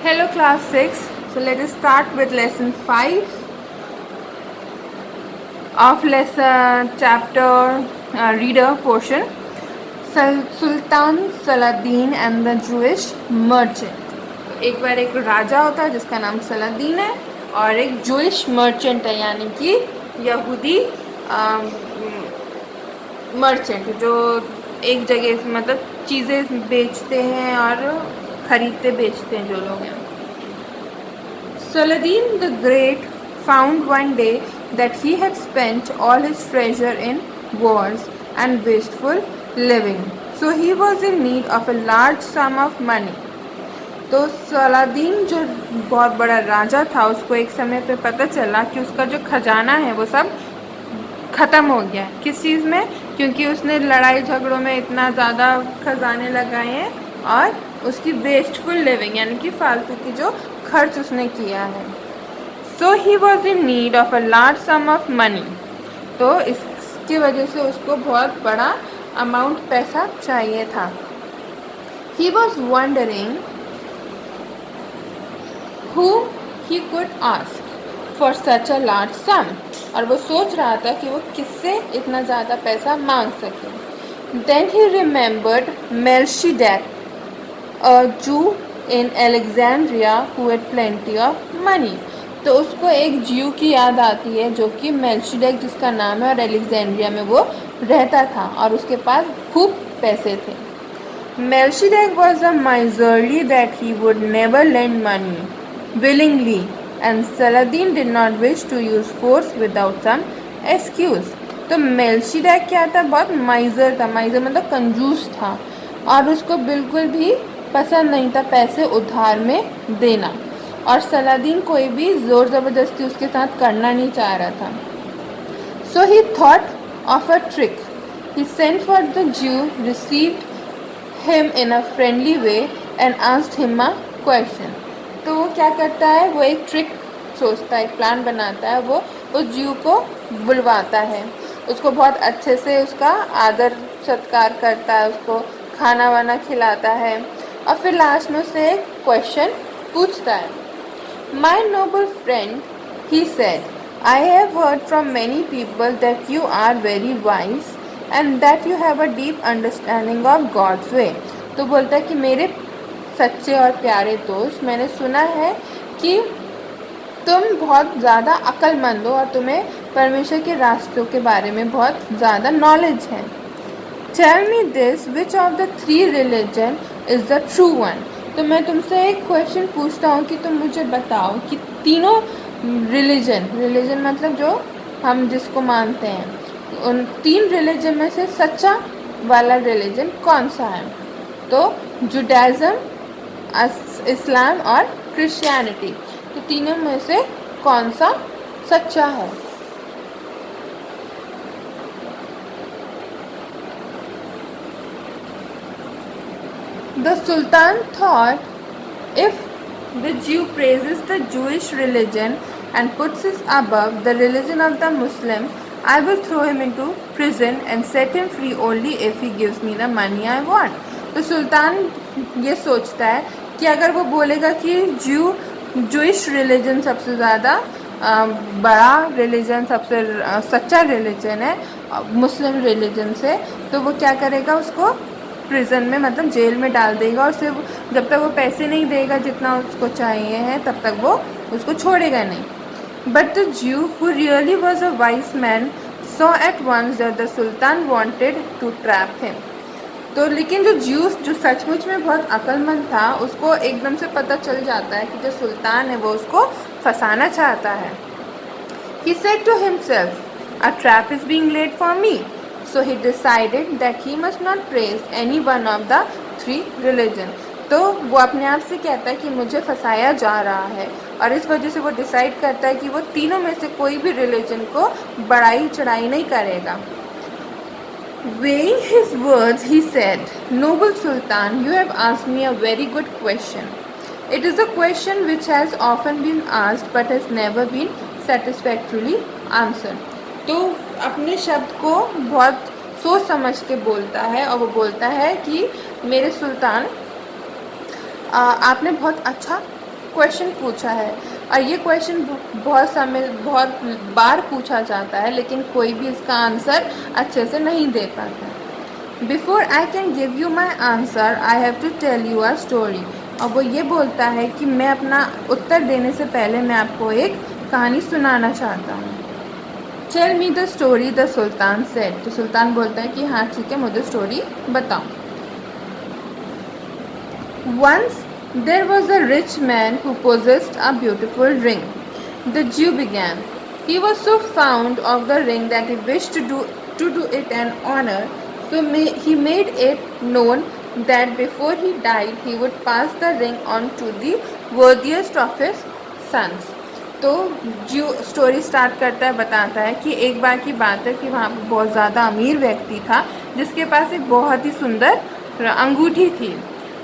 Hello class 6. So let us start with lesson 5 of lesson chapter reader portion. Sultan Saladin and the Jewish merchant. तो एक बार एक राजा होता है जिसका नाम सलादीन है और एक जूइश मर्चेंट है यानी कि यहूदी मर्चेंट जो एक जगह मतलब चीज़ें बेचते हैं और ख़रीदते बेचते हैं जो लोग हैं. Saladin the Great found one day that he had spent all his treasure in wars and wasteful living. So he was in need of a large sum of money. तो सलादीन जो बहुत बड़ा राजा था उसको एक समय पे पता चला कि उसका जो खजाना है वो सब ख़त्म हो गया. किस चीज़ में? क्योंकि उसने लड़ाई झगड़ों में इतना ज़्यादा खजाने लगाए हैं और उसकी वेस्टफुल लिविंग यानी कि फालतू की जो खर्च उसने किया है. So he was in need of a large sum of money. तो इसकी वजह से उसको बहुत बड़ा अमाउंट पैसा चाहिए था. He was wondering who he could ask for such a large sum. और वो सोच रहा था कि वो किससे इतना ज़्यादा पैसा मांग सके. Then he remembered Melchizedek, a Jew in Alexandria who had plenty of money. तो उसको एक ज्यू की याद आती है जो कि मेल्शिडेक जिसका नाम है और एलेक्जेंड्रिया में वो रहता था और उसके पास खूब पैसे थे. Melchizedek was a miserly that he would never lend money willingly, and Saladin did not wish to use force without some excuse. तो मेल्शिडेक क्या था? बहुत माइजर था. माइजर मतलब कंजूस था और उसको बिल्कुल भी पसंद नहीं था पैसे उधार में देना और सलादीन कोई भी ज़ोर ज़बरदस्ती उसके साथ करना नहीं चाह रहा था. So he thought of a trick. He sent for the Jew, received him in a friendly way and asked him a question. तो वो क्या करता है? वो एक ट्रिक सोचता है, एक प्लान बनाता है. वो उस ज्यू को बुलवाता है, उसको बहुत अच्छे से उसका आदर सत्कार करता है, उसको खाना वाना खिलाता है और फिर लास्ट में उससे एक क्वेश्चन पूछता है. My noble friend, he said, I have heard from many people that you are very wise and that you have a deep understanding of God's way. तो बोलता है कि मेरे सच्चे और प्यारे दोस्त, मैंने सुना है कि तुम बहुत ज़्यादा अक्लमंद हो और तुम्हें परमेश्वर के रास्तों के बारे में बहुत ज़्यादा नॉलेज है. Tell me this, which of the three religion is the true one. तो मैं तुमसे एक क्वेश्चन पूछता हूँ कि तुम मुझे बताओ कि तीनों रिलीजन मतलब जो हम जिसको मानते हैं, उन तीन रिलीजन में से सच्चा वाला रिलीजन कौन सा है? तो जुडाइज़म, इस्लाम और क्रिश्चियनिटी. तो तीनों में से कौन सा सच्चा है? The Sultan thought, if the Jew praises the Jewish religion and puts it above the religion of the Muslim, I will throw him into prison and set him free only if he gives me the money I want. तो सुल्तान ये सोचता है कि अगर वो बोलेगा कि Jewish religion सबसे ज़्यादा बड़ा रिलीजन, सबसे सच्चा रिलीजन है मुस्लिम रिलीजन से, तो वो क्या करेगा? उसको प्रिजन में मतलब जेल में डाल देगा और सिर्फ जब तक वो पैसे नहीं देगा जितना उसको चाहिए है तब तक वो उसको छोड़ेगा नहीं. But the Jew who really was a wise man saw at once that the sultan wanted to trap him. तो लेकिन जो सचमुच में बहुत अक्लमंद था उसको एकदम से पता चल जाता है कि जो सुल्तान है वो उसको फंसाना चाहता है. He said to himself, a trap is being laid for me. So he decided that he must not praise any one of the three religion. तो वो अपने आप से कहता है कि मुझे फंसाया जा रहा है और इस वजह से वो डिसाइड करता है कि वो तीनों में से कोई भी रिलीजन को बढ़ाई चढ़ाई नहीं करेगा. Weighing his words, he said, Noble Sultan, you have asked me a very good question. It is a question which has often been asked but has never been satisfactorily answered. तो अपने शब्द को बहुत सोच समझ के बोलता है और वो बोलता है कि मेरे सुल्तान, आपने बहुत अच्छा क्वेश्चन पूछा है, और ये क्वेश्चन बहुत बार पूछा जाता है, लेकिन कोई भी इसका आंसर अच्छे से नहीं दे पाता है। Before I can give you my answer I have to tell you a story. और वो ये बोलता है कि मैं अपना उत्तर देने से पहले मैं आपको एक कहानी सुनाना चाहता हूँ। Tell me the story the sultan said. तो सुल्तान बोलता है कि हाँ ठीक है, मुझे स्टोरी बताओ। Once there was a rich man who possessed a beautiful ring. The Jew began. He was so fond of the ring that he wished to do it an honor. So he made it known that before he died he would pass the ring on to the worthiest of his sons. तो जो story start करता है बताता है कि एक बार की बात है कि वहाँ पर बहुत ज़्यादा अमीर व्यक्ति था जिसके पास एक बहुत ही सुंदर अंगूठी थी।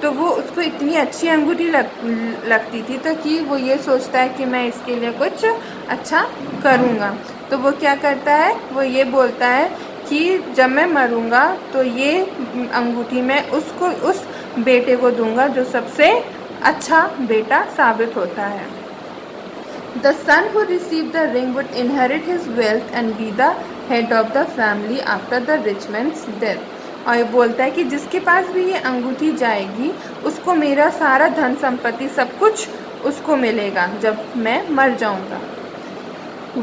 तो वो उसको इतनी अच्छी अंगूठी लगती थी तो कि वो ये सोचता है कि मैं इसके लिए कुछ अच्छा करूँगा। तो वो क्या करता है, वो ये बोलता है कि जब मैं मरूँगा तो ये अंगूठी मैं उस बेटे को दूँगा जो सबसे अच्छा बेटा साबित होता है। The son who received the ring would inherit his wealth and be the head of the family after the rich man's death. और ये बोलता है कि जिसके पास भी ये अंगूठी जाएगी उसको मेरा सारा धन संपत्ति सब कुछ उसको मिलेगा जब मैं मर जाऊंगा।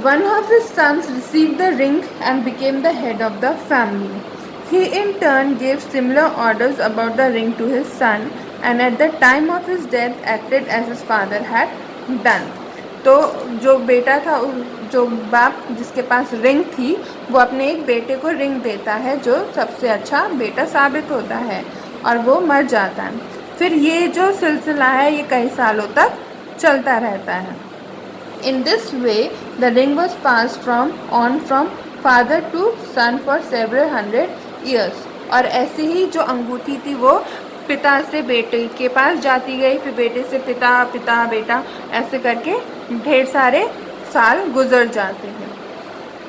One of his sons received the ring and became the head of the family. He in turn gave similar orders about the ring to his son and at the time of his death acted as his father had done. तो जो बेटा था, जो बाप जिसके पास ring थी, वो अपने एक बेटे को रिंग देता है जो सबसे अच्छा बेटा साबित होता है और वो मर जाता है। फिर ये जो सिलसिला है ये कई सालों तक चलता रहता है। In this way the ring was pass from father to son for several 100 years. और ऐसे ही जो अंगूठी थी वो पिता से बेटे के पास जाती गई, फिर बेटे से पिता, पिता बेटा, ऐसे करके ढेर सारे साल गुजर जाते हैं।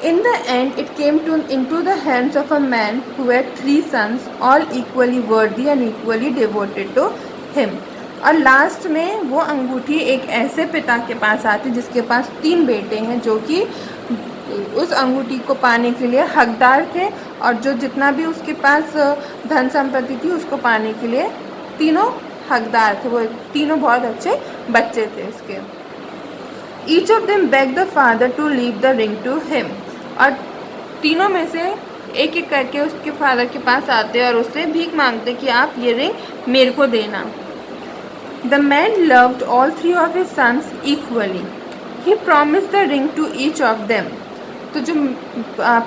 In the end, it came into the hands of a man who had 3 sons, all equally worthy and equally devoted to him. और लास्ट में वो अंगूठी एक ऐसे पिता के पास आती जिसके पास 3 बेटे हैं जो कि उस अंगूठी को पाने के लिए हकदार थे और जो जितना भी उसके पास धन संपत्ति थी उसको पाने के लिए तीनों हकदार थे। वो तीनों बहुत अच्छे बच्चे थे इसके। Each of them begged the father to leave the ring to him. और तीनों में से एक एक करके उसके फादर के पास आते और उससे भीख मांगते कि आप ये रिंग मेरे को देना। The man loved all 3 of his sons equally. He promised the ring to each of them. तो जो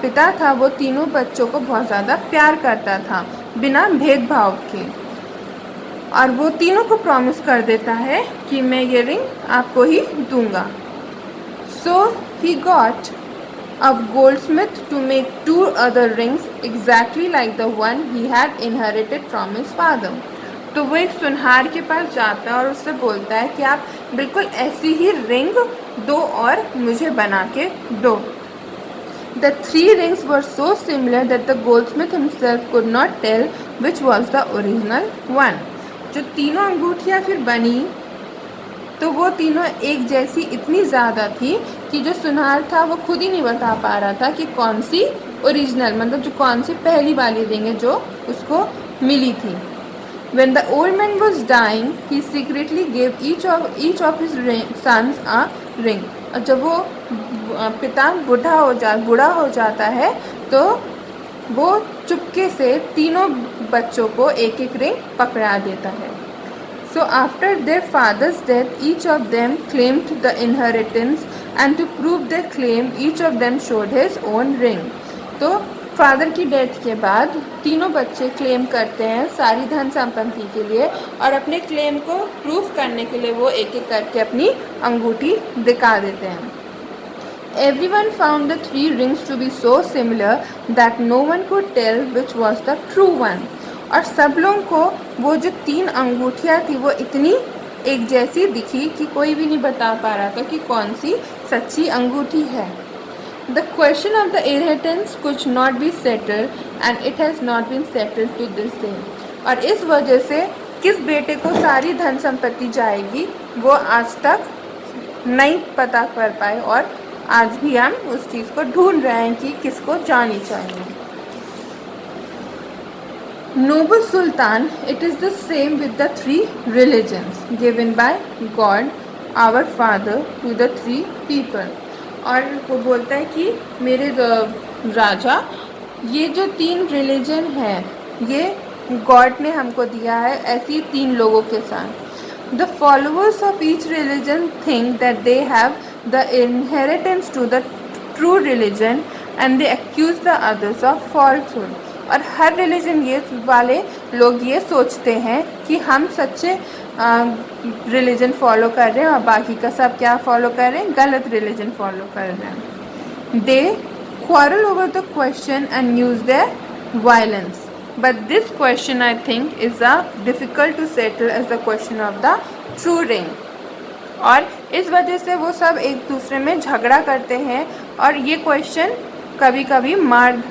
पिता था वो तीनों बच्चों को बहुत ज़्यादा प्यार करता था बिना भेदभाव के, और वो तीनों को प्रॉमिस कर देता है कि मैं ये रिंग आपको ही दूंगा। So he got a goldsmith to make 2 other rings exactly like the one he had inherited from his father. तो वो एक सुनहार के पास जाता है और उससे बोलता है कि आप बिल्कुल ऐसी ही रिंग दो और मुझे बना के दो। The 3 rings were so similar that the goldsmith himself could not tell which was the original one. जो तीनों अंगूठियाँ फिर बनी तो वो तीनों एक जैसी इतनी ज़्यादा थी कि जो सुनार था वो खुद ही नहीं बता पा रहा था कि कौन सी ओरिजिनल, मतलब जो कौन सी पहली वाली रिंग है जो उसको मिली थी। When the old man was dying, he secretly gave each of his sons a ring. और जब वो पिता बूढ़ा हो जाता है तो वो चुपके से तीनों बच्चों को एक एक रिंग पकड़ा देता है। So after their father's death, each of them claimed the inheritance, and to prove their claim, each of them showed his own ring. तो फादर की डेथ के बाद तीनों बच्चे क्लेम करते हैं सारी धन संपत्ति के लिए, और अपने क्लेम को प्रूफ करने के लिए वो एक एक करके अपनी अंगूठी दिखा देते हैं। Everyone found the 3 rings to be so similar that no one could tell which was the true one. और सब लोगों को वो जो 3 अंगूठियाँ थी वो इतनी एक जैसी दिखी कि कोई भी नहीं बता पा रहा था कि कौन सी सच्ची अंगूठी है। The question of the inheritance could not be settled and it has not been settled to this day. और इस वजह से किस बेटे को सारी धन संपत्ति जाएगी वो आज तक नहीं पता कर पाए, और आज भी हम उस चीज़ को ढूंढ रहे हैं कि किसको जानी चाहिए। Noble Sultan, it is the same with the three religions given by God, our Father, to the three people. और वो बोलता है कि मेरे राजा, ये जो तीन रिलीजन है ये गॉड ने हमको दिया है ऐसी तीन लोगों के साथ। The followers of each religion think that they have the inheritance to the true religion and they accuse the others of falsehood. और हर रिलीजन ये वाले लोग ये सोचते हैं कि हम सच्चे रिलीजन फॉलो कर रहे हैं और बाकी का सब क्या फॉलो कर रहे हैं, गलत रिलीजन फॉलो कर रहे हैं। दे quarrel over the question and use their violence, but this question I think is difficult to settle as the question of the true ring। और इस वजह से वो सब एक दूसरे में झगड़ा करते हैं और ये क्वेश्चन कभी कभी मार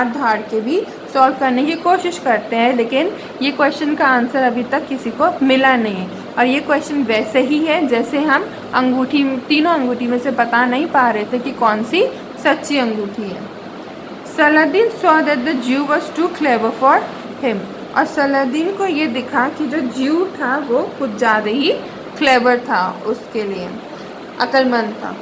धाड़ के भी सॉल्व करने की कोशिश करते हैं, लेकिन ये क्वेश्चन का आंसर अभी तक किसी को मिला नहीं है। और ये क्वेश्चन वैसे ही है जैसे हम तीनों अंगूठी में से बता नहीं पा रहे थे कि कौन सी सच्ची अंगूठी है। Saladin saw that the Jew was too clever for him. और सलादीन को ये दिखा कि जो ज्यू था वो कुछ ज़्यादा ही क्लेवर था, उसके लिए अक्लमंद था।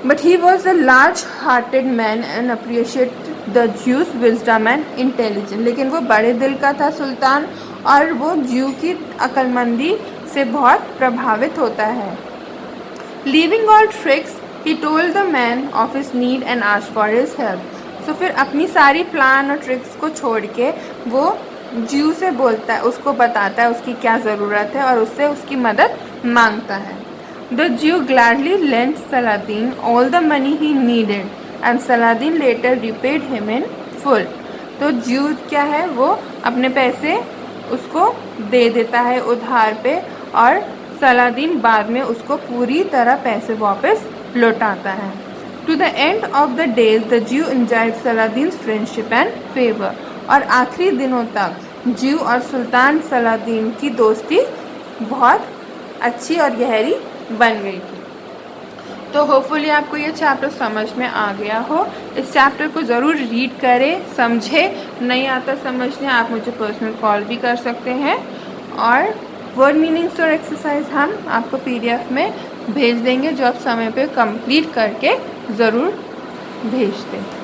But he was a large-hearted man and appreciated the Jew's wisdom and intelligence। लेकिन वो बड़े दिल का था सुल्तान, और वो ज्यू की अक्लमंदी से बहुत प्रभावित होता है। Leaving all tricks, he told the man of his need and asked for his help। तो फिर अपनी सारी प्लान और ट्रिक्स को छोड़ के वो ज्यू से बोलता है, उसको बताता है उसकी क्या ज़रूरत है और उससे उसकी मदद मांगता है। The Jew gladly lent Saladin all the money he needed and Saladin later repaid him in full। तो ज्यू क्या है, वो अपने पैसे उसको दे देता है उधार पे, और सलादीन बाद में उसको पूरी तरह पैसे वापस लौटाता है। To the end of the days, the Jew enjoyed Saladin's friendship and favor। और आखिरी दिनों तक ज्यू और सुल्तान सलादीन की दोस्ती बहुत अच्छी और गहरी बन गई थी। तो होपफुली आपको ये चैप्टर समझ में आ गया हो। इस चैप्टर को ज़रूर रीड करें, समझें। नहीं आता समझने आप मुझे पर्सनल कॉल भी कर सकते हैं, और वर्ड मीनिंग्स और एक्सरसाइज हम आपको PDF में भेज देंगे जो आप समय पे कंप्लीट करके ज़रूर भेज दें।